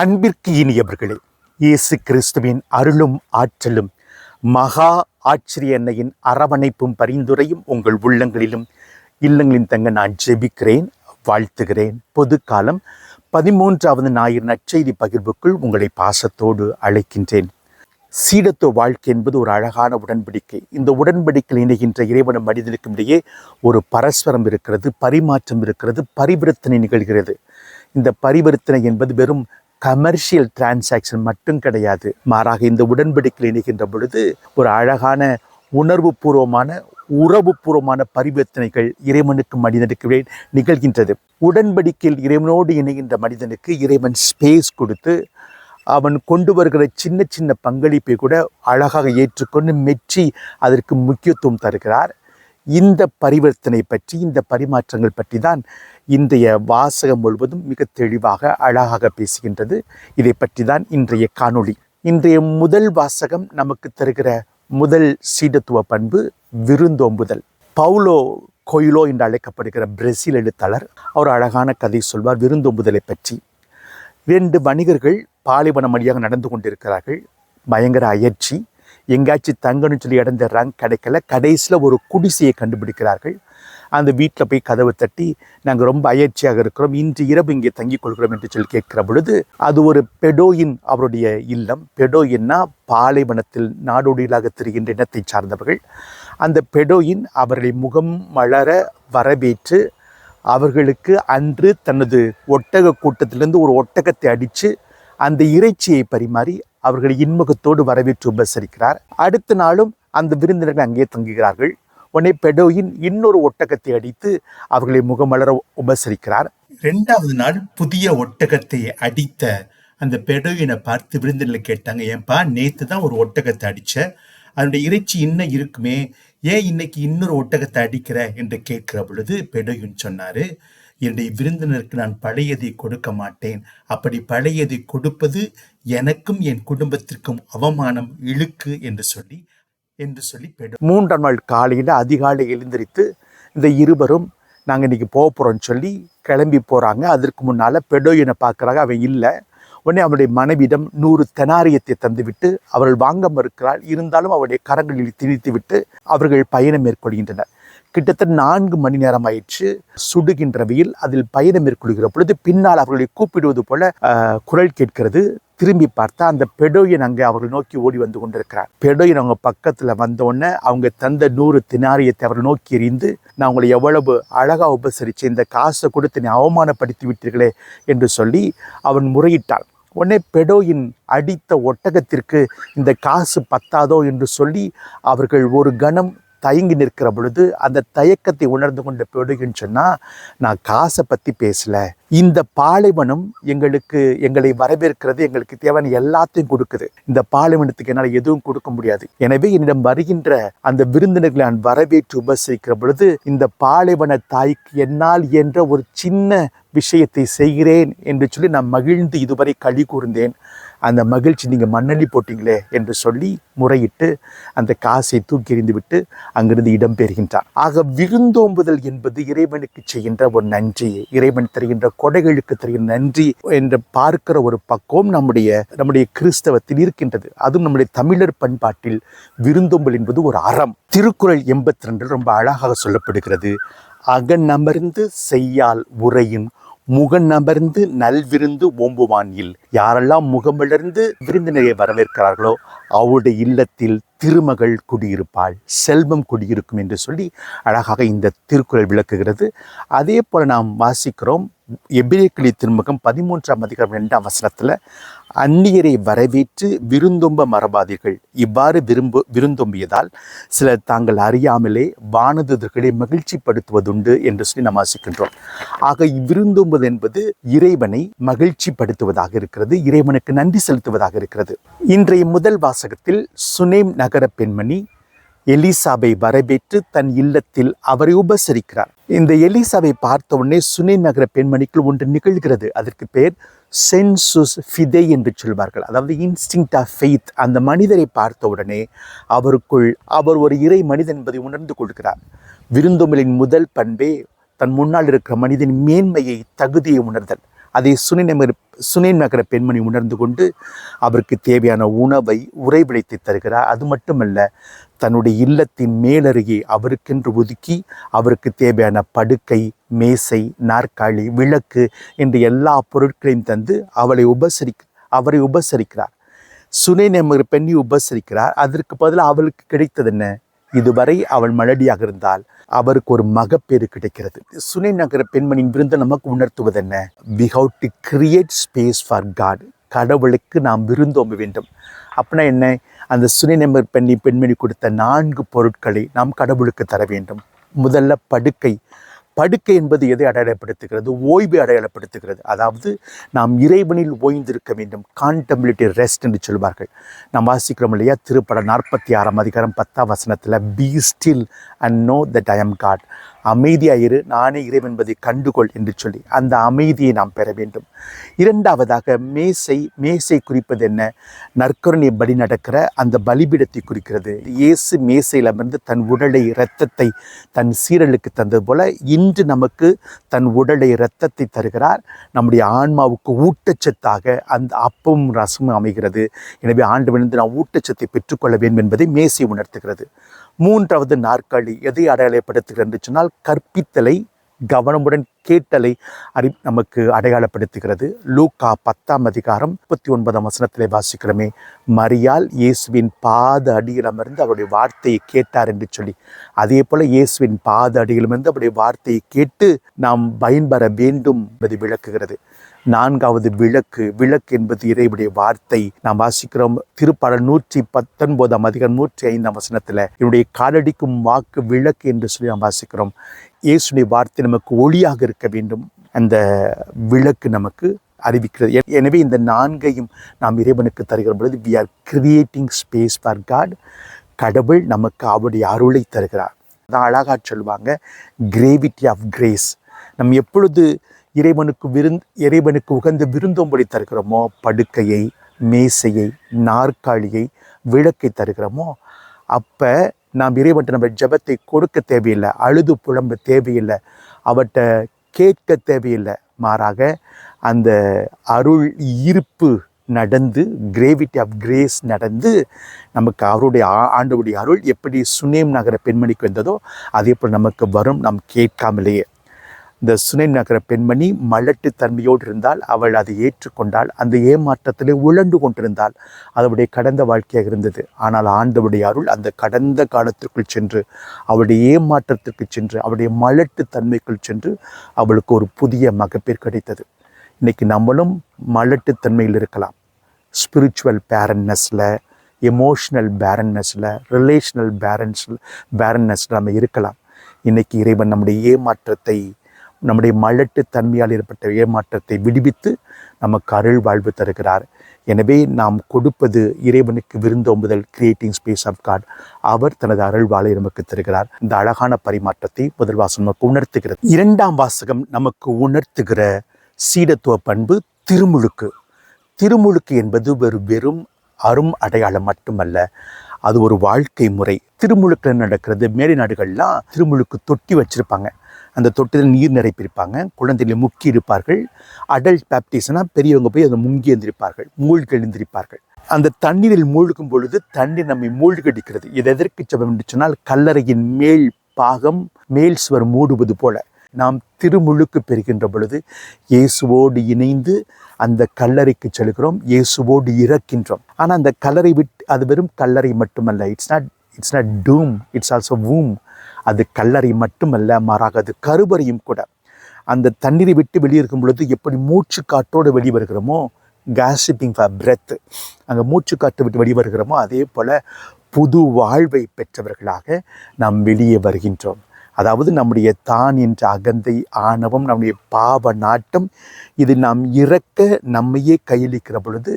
அன்பிற்கு இனியவர்களே, இயேசு கிறிஸ்துவின் அருளும் ஆற்றலும் மகா ஆச்சரிய அன்னையின் அரவணைப்பும் பரிந்துரையும் உங்கள் உள்ளங்களிலும் இல்லங்களின் தங்க நான் ஜெபிக்கிறேன், வாழ்த்துகிறேன். பொது காலம் 13வது ஞாயிறு நற்செய்தி பகிர்வுக்குள் உங்களை பாசத்தோடு அழைக்கின்றேன். சீடத்துவ வாழ்க்கை என்பது ஒரு அழகான உடன்படிக்கை. இந்த உடன்படிக்கையில் இணைகின்ற இறைவனும் மனிதனுக்கும் இடையே ஒரு பரஸ்பரம் இருக்கிறது, பரிமாற்றம் இருக்கிறது, பரிவர்த்தனை நிகழ்கிறது. இந்த பரிவர்த்தனை என்பது வெறும் கமர்ஷியல் டிரான்சாக்ஷன் மட்டும் கிடையாது. மாறாக இந்த உடன்படிக்கையில் இணைகின்ற பொழுது ஒரு அழகான உணர்வுபூர்வமான உறவுபூர்வமான பரிவர்த்தனைகள் இறைவனுக்கு மனிதனுக்கு நிகழ்கின்றது. உடன்படிக்கையில் இறைவனோடு இணைகின்ற மனிதனுக்கு இறைவன் ஸ்பேஸ் கொடுத்து அவன் கொண்டு வருகிற சின்ன சின்ன பங்களிப்பை கூட அழகாக ஏற்றுக்கொண்டு மெச்சி அதற்கு முக்கியத்துவம் தருகிறார். இந்த பரிவர்த்தனை பற்றி, இந்த பரிமாற்றங்கள் பற்றி தான் இன்றைய வாசகம் முழுவதும் மிக தெளிவாக அழகாக பேசுகின்றது. இதை பற்றி தான் இன்றைய காணொளி. இன்றைய முதல் வாசகம் நமக்கு தருகிற முதல் சீடத்துவ பண்பு விருந்தோம்புதல். பவுலோ கொய்லோ என்று அழைக்கப்படுகிற பிரேசில் எழுத்தாளர் அவர் அழகான கதை சொல்வார் விருந்தோம்புதலை பற்றி. 2 வணிகர்கள் பாலைவனம் வழியாக நடந்து கொண்டிருக்கிறார்கள். பயங்கர அயற்சி, எங்காச்சும் தங்கன்னு சொல்லி இடந்த ரங் கிடைக்கல. கடைசியில் ஒரு குடிசையை கண்டுபிடிக்கிறார்கள். அந்த வீட்டில் போய் கதவை தட்டி, நாங்கள் ரொம்ப அயற்சியாக இருக்கிறோம், இன்று இரவு இங்கே தங்கிக் கொள்கிறோம் என்று சொல்லி கேட்கிற பொழுது அது ஒரு பெடோயின் அவருடைய இல்லம். பெடோயின்னா பாலைவனத்தில் நாடோடிகளாக திரிகின்ற இனத்தை சார்ந்தவர்கள். அந்த பெடோயின் அவர்களை முகம் மலர வரவேற்று அவர்களுக்கு அன்று தனது ஒட்டக கூட்டத்திலிருந்து ஒரு ஒட்டகத்தை அடித்து அந்த இறைச்சியை பரிமாறி அவர்களை இன்முகத்தோடு வரவேற்று உபசரிக்கிறார். அடுத்த நாளும் அந்த விருந்தினர்கள் அங்கே தங்குகிறார்கள். உடனே பெடோயின் இன்னொரு ஒட்டகத்தை அடித்து அவர்களை முகமலர உபசரிக்கிறார். 2வது நாள் புதிய ஒட்டகத்தை அடித்த அந்த பெடோயினை பார்த்து விருந்தினர்கள் கேட்டாங்க, ஏன்பா நேற்று தான் ஒரு ஒட்டகத்தை அடிச்ச, அதனுடைய இறைச்சி இன்னும் இருக்குமே, ஏன் இன்னைக்கு இன்னொரு ஒட்டகத்தை அடிக்கிற என்று கேட்கிற பொழுது பெடோயின் சொன்னாரு, என்னுடைய விருந்தினருக்கு நான் பழையதை கொடுக்க மாட்டேன், அப்படி பழையதை கொடுப்பது எனக்கும் என் குடும்பத்திற்கும் அவமானம், இழுக்கு என்று சொல்லி 3ஆம் நாள் காலையில் அதிகாலை எழுந்திரித்து இந்த இருவரும் நாங்கள் இன்னைக்கு போக போகிறோம்னு சொல்லி கிளம்பி போகிறாங்க. அதற்கு முன்னால் பெடோயினை பார்க்குறாங்க, அவன் இல்லை. உடனே அவனுடைய மனைவியிடம் 100 தெனாரியத்தை தந்துவிட்டு அவர்கள் வாங்க மறுக்கிறாள். இருந்தாலும் அவருடைய கரங்களில் திணித்து விட்டு அவர்கள் பயணம் மேற்கொள்கின்றனர். கிட்டத்தட்ட 4 மணி நேரம் ஆயிடுச்சு. சுடுகின்ற வெயில். அதில் பயணம் மேற்கொள்கிற பொழுது பின்னால் அவர்களை கூப்பிடுவது போல குரல் கேட்கிறது. திரும்பி பார்த்தா அந்த பெடோயின் அங்கே அவர்கள் நோக்கி ஓடி வந்து கொண்டிருக்கிறார். பெடோயின் அவங்க பக்கத்தில் வந்தோடனே அவங்க தந்த 100 தினாரியத்தை அவர்கள் நோக்கி எறிந்து, நான் உங்களை எவ்வளவு அழகாக உபசரித்து இந்த காசை கொடுத்து நீ அவமானப்படுத்தி விட்டீர்களே என்று சொல்லி அவன் முறையிட்டான். உடனே பெடோயின் அடித்த ஒட்டகத்திற்கு இந்த காசு பத்தாதோ என்று சொல்லி அவர்கள் ஒரு கணம் தயங்கி நிற்கிற பொழுது அந்த தயக்கத்தை உணர்ந்து கொண்ட பெடோயின் சொன்னால், நான் காசை பற்றி பேசலை, இந்த பாலைவனம் எங்களை வரவேற்கிறது, எங்களுக்கு தேவையான எல்லாத்தையும் கொடுக்குது, இந்த பாலைவனத்துக்கு என்னால் எதுவும் கொடுக்க முடியாது, எனவே என்னிடம் வருகின்ற அந்த விருந்தினர்களை நான் வரவேற்று உபசரிக்கிற பொழுது இந்த பாலைவன தாய்க்கு என்னால் என்ற ஒரு சின்ன விஷயத்தை செய்கிறேன் என்று சொல்லி நான் மகிழ்ந்து இதுவரை களி கூர்ந்தேன், அந்த மகிழ்ச்சி நீங்கள் மண்ணள்ளி போட்டீங்களே என்று சொல்லி முறையிட்டு அந்த காசை தூக்கி எறிந்து விட்டு அங்கிருந்து இடம்பெறுகின்றார். ஆக விருந்தோம்புதல் என்பது இறைவனுக்கு செய்கின்ற ஒரு நன்றி, இறைவன் தருகின்ற கொடைகளுக்கு தருகின்ற நன்றி என்று பார்க்கிற ஒரு பக்குவம் நம்முடைய கிறிஸ்தவத்தில் இருக்கின்றது. அதுவும் நம்முடைய தமிழர் பண்பாட்டில் விருந்தோம்பல் என்பது ஒரு அறம். திருக்குறள் 82 ரொம்ப அழகாக சொல்லப்படுகிறது, அகநமர்ந்து செய்யால் உரையின் முகநமர்ந்து நல்விருந்து ஓம்புவான் இல். யாரெல்லாம் முகமலர்ந்து விருந்தினரை வரவேற்கிறார்களோ அவருடைய இல்லத்தில் திருமகள் குடியிருப்பாள், செல்வம் குடியிருக்கும் என்று சொல்லி அழகாக இந்த திருக்குறள் விளக்குகிறது. அதே போல் நாம் வாசிக்கிறோம் எபிரேயர் திருமுகம் 13ஆம் அதிகாரம் 2ஆம் வசனத்தில், அந்நியரை வரவேற்று விருந்தோம்ப மறவாதீர்கள், இவ்வாறு விருந்தோம்பியதால் சிலர் தாங்கள் அறியாமலே வானதூதர்களை மகிழ்ச்சிப்படுத்துவதுண்டு என்று சொல்லி நாம் வாசிக்கின்றோம். ஆக விருந்தோம்புவது என்பது இறைவனை மகிழ்ச்சிப்படுத்துவதாக இருக்கிறது, இறைவனுக்கு நன்றி செலுத்துவதாக இருக்கிறது. இன்றைய முதல் வாசகத்தில் சுனேம் நகர பெண்மணி எலிசாவை வரவேற்று தன் இல்லத்தில் அவரை உபசரிக்கிறார். இந்த எலிசாவை பார்த்த உடனே சுனேம் நகர பெண்மணிக்குள் ஒன்று நிகழ்கிறது. அதற்கு பேர் சென்சுஸ் ஃபிதே என்று சொல்வார்கள், அதாவது இன்ஸ்டிங்க்ட் ஆஃப் ஃபெய்த். அந்த மனிதரை பார்த்த உடனே அவர் ஒரு இறை மனிதன் என்பதை உணர்ந்து கொள்கிறார். விருந்தோம்பலின் முதல் பண்பே தன் முன்னால் இருக்கிற மனிதன் மேன்மையை, தகுதியை உணர்தல். அதை சுனேம் நகர பெண்மணி உணர்ந்து கொண்டு அவருக்கு தேவையான உணவை உறைவிடைத்து தருகிறார். அது மட்டுமல்ல, தன்னுடைய இல்லத்தின் மேலருகே அவருக்கென்று ஒதுக்கி அவருக்கு தேவையான படுக்கை, மேசை, நாற்காலி, விளக்கு என்று எல்லா பொருட்களையும் தந்து அவரை உபசரிக்கிறார். சுனேம் நகர பெண்ணை உபசரிக்கிறார். அதற்கு பதிலாக அவளுக்கு கிடைத்தது என்ன? இதுவரை அவள் மலடியாக இருந்தால் அவருக்கு ஒரு மகப்பேறு கிடைக்கிறது. சுனேம் நகர பெண்மணியின் விருந்து நமக்கு உணர்த்துவது என்ன? we have to create space for God. கடவுளுக்கு நாம் விருந்தோம்ப வேண்டும். அப்படின்னா என்ன? அந்த சுனேம் நகர பெண்மணி கொடுத்த 4 பொருட்களை நாம் கடவுளுக்கு தர வேண்டும். முதல்ல படுக்கை. படுக்கை என்பது எதை அடையாளப்படுத்துகிறது? ஓய்வை அடையாளப்படுத்துகிறது. அதாவது நாம் இறைவனில் ஓய்ந்திருக்க வேண்டும். கான்டெம்ப்ளேட்டிவ் ரெஸ்ட் என்று சொல்வார்கள். நாம் வாசிக்கிறோம் இல்லையா? திருப்படம் 46ஆம் அதிகாரம் 10ஆம் வசனத்தில் be still and know that I am God. அமைதியாயிரு, நானே இறைவன் என்பதை கண்டுகொள் என்று சொல்லி அந்த அமைதியை நாம் பெற வேண்டும். இரண்டாவதாக மேசை குறிப்பது என்ன? நற்கருணை பலி நடக்கிற அந்த பலிபீடத்தை குறிக்கிறது. இயேசு மேசையிலிருந்து தன் உடலை, இரத்தத்தை தன் சீரலுக்கு தந்தது போல இன்று நமக்கு தன் உடலை, இரத்தத்தை தருகிறார். நம்முடைய ஆன்மாவுக்கு ஊட்டச்சத்தாக அந்த அப்பமும் ரசமும் அமைகிறது. எனவே ஆண்டவனிலிருந்து நாம் ஊட்டச்சத்தை பெற்றுக்கொள்ள வேண்டும் என்பதை மேசை உணர்த்துகிறது. மூன்றாவது நாற்காலி எதை அடையாளப்படுத்துகிறது என்று சொன்னால் கற்பித்தலை, கவனமுடன் கேட்டலை நமக்கு அடையாளப்படுத்துகிறது. லூக்கா 10ஆம் அதிகாரம் 39ஆம் வசனத்திலே வாசிக்கிறோமே, மரியாள் இயேசுவின் பாத அடியிலமிருந்து அவருடைய வார்த்தையை கேட்டார் என்று சொல்லி, அதே போல இயேசுவின் பாத அடியிலமிருந்து அவருடைய வார்த்தையை கேட்டு நாம் பயன்பெற வேண்டும் என்பதை விளக்குகிறது. 4வது விளக்கு என்பது இறைவனுடைய வார்த்தை. நாம் வாசிக்கிறோம் திருப்பாடல் 119ஆம் அதிகாரம் 105ஆம் வசனத்தில் என்னுடைய காலடிக்கும் வாக்கு விளக்கு என்று சொல்லி நாம் வாசிக்கிறோம். இயேசுடைய வார்த்தை நமக்கு ஒளியாக இருக்க வேண்டும். அந்த விளக்கு நமக்கு அறிவிக்கிறது. எனவே இந்த 4ஐயும் நாம் இறைவனுக்கு தருகிற பொழுது we are creating space for God. கடவுள் நமக்கு அவருடைய அருளை தருகிறார். அதான் அழகா சொல்லுவாங்க, கிரேவிட்டி ஆஃப் கிரேஸ். நம் எப்பொழுது இறைவனுக்கு உகந்த விருந்தோம்படி தருகிறோமோ, படுக்கையை, மேசையை, நாற்காலியை, விளக்கை தருகிறோமோ, அப்போ நாம் இறைவன்ட்ட நம்ம ஜெபத்தை கொடுக்க தேவையில்லை, அழுது புலம்ப தேவையில்லை, அவர்கிட்ட கேட்க தேவையில்லை. மாறாக அந்த அருள் ஈர்ப்பு நடந்து, கிரேவிட்டி ஆஃப் கிரேஸ் நடந்து நமக்கு ஆண்டவருடைய அருள் எப்படி சுனேம் நகர பெண்மணிக்கு வந்ததோ அதே போல் நமக்கு வரும், நாம் கேட்காமலேயே. இந்த சுனேம் நகர பெண்மணி மலட்டு தன்மையோடு இருந்தால், அவள் அதை ஏற்றுக்கொண்டால், அந்த ஏமாற்றத்திலே உழண்டு கொண்டிருந்தால், அவளுடைய கடந்த வாழ்க்கையாக இருந்தது. ஆனால் ஆண்டவருடைய அருள் அந்த கடந்த காலத்திற்குள் சென்று, அவளுடைய ஏமாற்றத்திற்கு சென்று, அவளுடைய மலட்டு தன்மைக்குள் சென்று அவளுக்கு ஒரு புதிய மகப்பேறு கிடைத்தது. இன்றைக்கி நம்மளும் மலட்டுத்தன்மையில் இருக்கலாம். ஸ்பிரிச்சுவல் பேரன்னஸில், எமோஷ்னல் பேரன்னஸில், ரிலேஷனல் பேரன்னஸில் நம்ம இருக்கலாம். இன்றைக்கி இறைவன் நம்முடைய மலட்டு தன்மையால் ஏற்பட்ட ஏமாற்றத்தை விடுவித்து நமக்கு அருள் வாழ்வு தருகிறார். எனவே நாம் கொடுப்பது இறைவனுக்கு விருந்தோம்புதல், கிரியேட்டிங் ஸ்பேஸ் ஆஃப் காட். அவர் தனது அருள் வாழை நமக்கு தருகிறார். இந்த அழகான பரிமாற்றத்தை முதல் வாசகம் நமக்கு உணர்த்துகிறது. 2ஆம் வாசகம் நமக்கு உணர்த்துகிற சீடத்துவ பண்பு திருமுழுக்கு. திருமுழுக்கு என்பது வெறும் அரும் அடையாளம் மட்டுமல்ல, அது ஒரு வாழ்க்கை முறை. திருமுழுக்கில் நடக்கிறது. மேலை நாடுகள்லாம் திருமுழுக்கு தொட்டி வச்சுருப்பாங்க. அந்த தொட்டியில் நீர் நிரப்பியிருப்பாங்க, குழந்தைகளை முக்கி இருப்பார்கள். அடல்ட் பேப்டிசனாக பெரியவங்க போய் அதை முங்கி எழுந்திருப்பார்கள், மூழ்கி எழுந்திருப்பார்கள். அந்த தண்ணீரில் மூழ்கும் பொழுது தண்ணீர் நம்மை மூழ்கடிக்கிறது. இது எதற்கு சபம் என்று சொன்னால், கல்லறையின் மேல் பாகம், மேல் சுவர் மூடுவது போல நாம் திருமுழுக்கு பெறுகின்ற பொழுது இயேசுவோடு இணைந்து அந்த கல்லறைக்கு செல்கிறோம், இயேசுவோடு இறக்கின்றோம். ஆனால் அந்த கல்லறை அது வெறும் கல்லறை மட்டுமல்ல. It's not tomb, it's also womb. அது கல்லறை மட்டுமல்ல, மாறாக அது கருவறையும் கூட. அந்த தண்ணீரை விட்டு வெளியிருக்கும் பொழுது எப்படி மூச்சு காற்றோடு வெளிவருகிறோமோ, காசிப்பிங் ஃபார் பிரெத், அங்கே மூச்சு காற்று விட்டு வெளிவருகிறோமோ, அதே போல் புது வாழ்வை பெற்றவர்களாக நாம் வெளியே வருகின்றோம். அதாவது நம்முடைய தான் என்ற அகந்தை, ஆணவம், நம்முடைய பாவ நாட்டம், இது நாம் இறக்க நம்மையே கையளிக்கிற பொழுது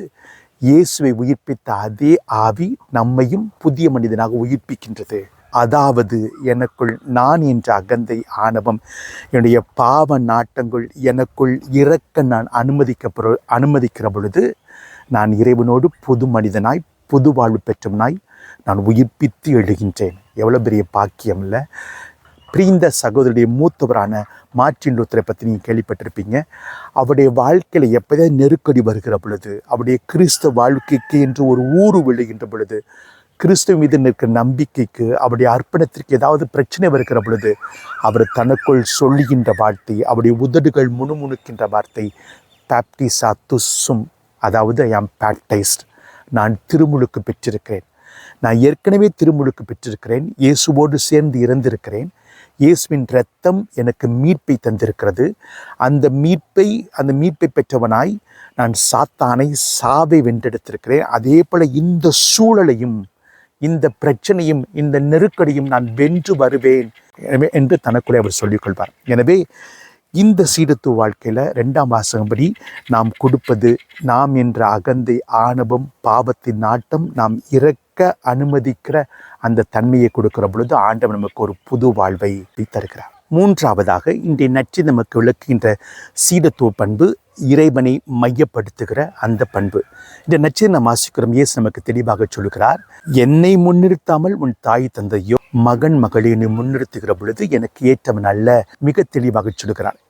இயேசுவை உயிர்ப்பித்த அதே ஆவி நம்மையும் புதிய மனிதனாக உயிர்ப்பிக்கின்றது. அதாவது எனக்குள் நான் என்ற அகந்தை, ஆணவம், என்னுடைய பாவ நாட்டங்கள் எனக்குள் இறக்க நான் அனுமதிக்கிற பொழுது நான் இறைவனோடு புது மனிதனாய், புது வாழ்வு பெற்றவனாய் நான் உயிர்ப்பித்து எழுகின்றேன். எவ்வளோ பெரிய பாக்கியம் இல்லை! பிரிந்த சகோதரியுடைய மூத்தவரான மார்ட்டின் லூத்தரை பற்றி நீங்கள் கேள்விப்பட்டிருப்பீங்க. அவருடைய வாழ்க்கையில் எப்போதான் நெருக்கடி வருகிற பொழுது, அவருடைய கிறிஸ்தவ வாழ்க்கைக்கு என்று ஒரு ஊறு விழுகின்ற பொழுது, கிறிஸ்துவ மீது நிற்கிற நம்பிக்கைக்கு, அவருடைய அர்ப்பணத்திற்கு ஏதாவது பிரச்சனை வருகிற பொழுது, அவர் தனக்குள் சொல்லுகின்ற வார்த்தை, அவருடைய உதடுகள் முணுமுணுக்கின்ற வார்த்தை, பேப்டிசா துஸ்ஸும், அதாவது ஐ ஆம் பேப்டைஸ்ட், நான் திருமுழுக்கு பெற்றிருக்கிறேன், நான் ஏற்கனவே திருமுழுக்கு பெற்றிருக்கிறேன், இயேசுவோடு சேர்ந்து இறந்திருக்கிறேன், இயேசுவின் இரத்தம் எனக்கு மீட்பை தந்திருக்கிறது, அந்த மீட்பை பெற்றவனாய் நான் சாத்தானை, சாவை வென்றெடுத்திருக்கிறேன், அதே போல் இந்த சூழலையும் இந்த பிரச்சனையும் இந்த நெருக்கடியும் நான் வென்று வருவேன் என்று தனக்குள்ளே அவர் சொல்லிக்கொள்வார். எனவே இந்த சீடத்துவ வாழ்க்கையில் 2ஆம் வாசகம்படி நாம் கொடுப்பது, நாம் என்ற அகந்தை, ஆணவம், பாவத்தின் நாட்டம் நாம் இறக்க அனுமதிக்கிற அந்த தன்மையை கொடுக்கிற பொழுது ஆண்டவர் நமக்கு ஒரு புது வாழ்வை தருகிறார். 3ஆவதாக இன்றைய நச்சு நமக்கு விளக்குகின்ற சீடத்துவ பண்பு, இறைவனை மையப்படுத்துகிற அந்த பண்பு. இந்த நச்சு நாம் வாசிக்கிறோம். இயேசு நமக்கு தெளிவாக சொல்லுகிறார், என்னை முன்னிறுத்தாமல் உன் தாய் தந்தையோ மகன் மகளினை முன்னிறுத்துகிற பொழுது எனக்கு ஏற்றவன் அல்ல. மிக தெளிவாக சொல்லுகிறார்.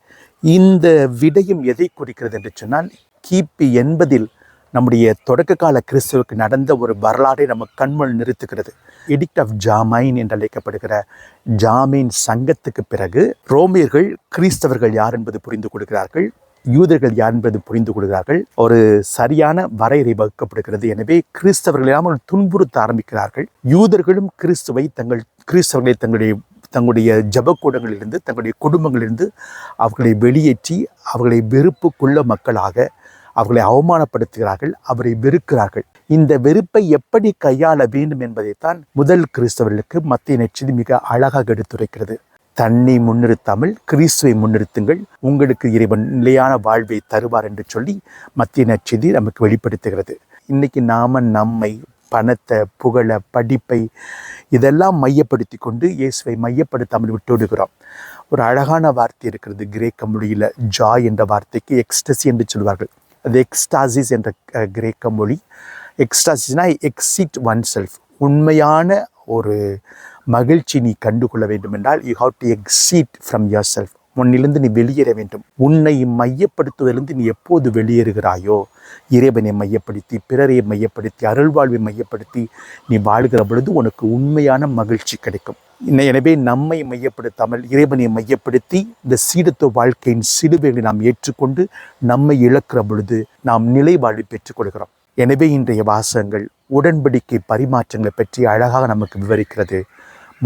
இந்த விடயம் எதை குறிக்கிறது என்று சொன்னால், கிபி 80 நம்முடைய தொடக்க கால கிறிஸ்துவுக்கு நடந்த ஒரு வரலாறை நம்ம கண்முன் நிறுத்துகிறது. எடிக்ட் ஆஃப் ஜாமைன் என்று அழைக்கப்படுகிற ஜாமீன் சங்கத்துக்கு பிறகு ரோமியர்கள் கிறிஸ்தவர்கள் யார் என்பது புரிந்து கொள்கிறார்கள், யூதர்கள் யார் என்பது புரிந்து கொள்கிறார்கள். ஒரு சரியான வரையறை வகுக்கப்படுகிறது. எனவே கிறிஸ்தவர்கள் எல்லாம் துன்புறுத்த ஆரம்பிக்கிறார்கள். யூதர்களும் கிறிஸ்தவர்களை தங்களுடைய ஜபக்கூடங்களிலிருந்து, தங்களுடைய குடும்பங்களிலிருந்து அவர்களை வெளியேற்றி அவர்களை வெறுப்புக்குள்ள மக்களாக அவர்களை அவமானப்படுத்துகிறார்கள், அவரை வெறுக்கிறார்கள். இந்த வெறுப்பை எப்படி கையாள வேண்டும் என்பதைத்தான் முதல் கிறிஸ்தவர்களுக்கு மத்திய நற்செய்தி மிக அழகாக எடுத்துரைக்கிறது. தன்னை முன்னிறுத்தாமல் கிறிஸ்துவை முன்னிறுத்துங்கள், உங்களுக்கு இறைவன் நிலையான வாழ்வை தருவார் என்று சொல்லி மத்திய நற்செய்தி நமக்கு வெளிப்படுத்துகிறது. இன்னைக்கு நாம நம்மை, பணத்தை, புகழை, படிப்பை இதெல்லாம் மையப்படுத்தி கொண்டு இயேசுவை மையப்படுத்தாமல் விட்டு விடுகிறோம். ஒரு அழகான வார்த்தை இருக்கிறது கிரேக்க மொழியில், ஜாய் என்ற வார்த்தைக்கு எக்ஸ்டசி என்று சொல்வார்கள். அது எக்ஸ்டாசிஸ் என்ற கிரேக்க மொழி. எக்ஸ்டாசிஸ்னா எக்ஸிட் ஒன் செல்ஃப். உண்மையான ஒரு மகிழ்ச்சி நீ கண்டுகொள்ள வேண்டும் என்றால் you have to exit from yourself. உன்னிலிருந்து நீ வெளியேற வேண்டும். உன்னை மையப்படுத்துவதிலிருந்து நீ எப்போது வெளியேறுகிறாயோ, இறைவனை மையப்படுத்தி, பிறரை மையப்படுத்தி, அருள்வாழ்வை மையப்படுத்தி நீ வாழ்கிற பொழுது உனக்கு உண்மையான மகிழ்ச்சி கிடைக்கும். எனவே நம்மை மையப்படுத்தாமல் இறைவனை மையப்படுத்தி இந்த சீடத்துவ வாழ்க்கையின் சிலுவைகளை நாம் ஏற்றுக்கொண்டு நம்மை இழக்கிற பொழுது நாம் நிலை வாழ்வை பெற்றுக்கொள்கிறோம். எனவே இன்றைய வாசகங்கள் உடன்படிக்கை பரிமாற்றங்களை பற்றி அழகாக நமக்கு விவரிக்கிறது.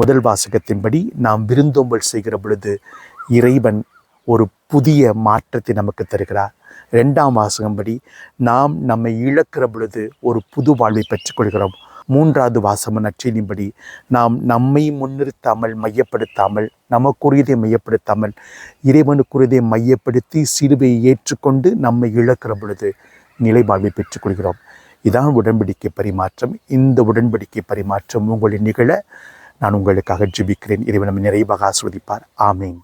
முதல் வாசகத்தின்படி நாம் விருந்தோம்பல் செய்கிற பொழுது இறைவன் ஒரு புதிய மாற்றத்தை நமக்கு தருகிறார். 2ஆம் வாசகம்படி நாம் நம்மை இழக்கிற பொழுது ஒரு புது வாழ்வை பெற்றுக்கொள்கிறோம். 3வது வாசகம் நற்செய்தியின்படி நாம் நம்மை முன்னிறுத்தாமல், மையப்படுத்தாமல், நமக்குரியதை மையப்படுத்தாமல் இறைவனுக்குரியதை மையப்படுத்தி சிலுவையை ஏற்றுக்கொண்டு நம்மை இழக்கிற பொழுது நிலை வாழ்வை பெற்றுக்கொள்கிறோம். இதான் உடன்படிக்கை பரிமாற்றம். இந்த உடன்படிக்கை பரிமாற்றம் உங்களை நிகழ நான் உங்களுக்காக ஜெபிக்கிறேன். இறைவன் நம்மை நிறைவாக ஆசீர்வதிப்பார். ஆமீன்.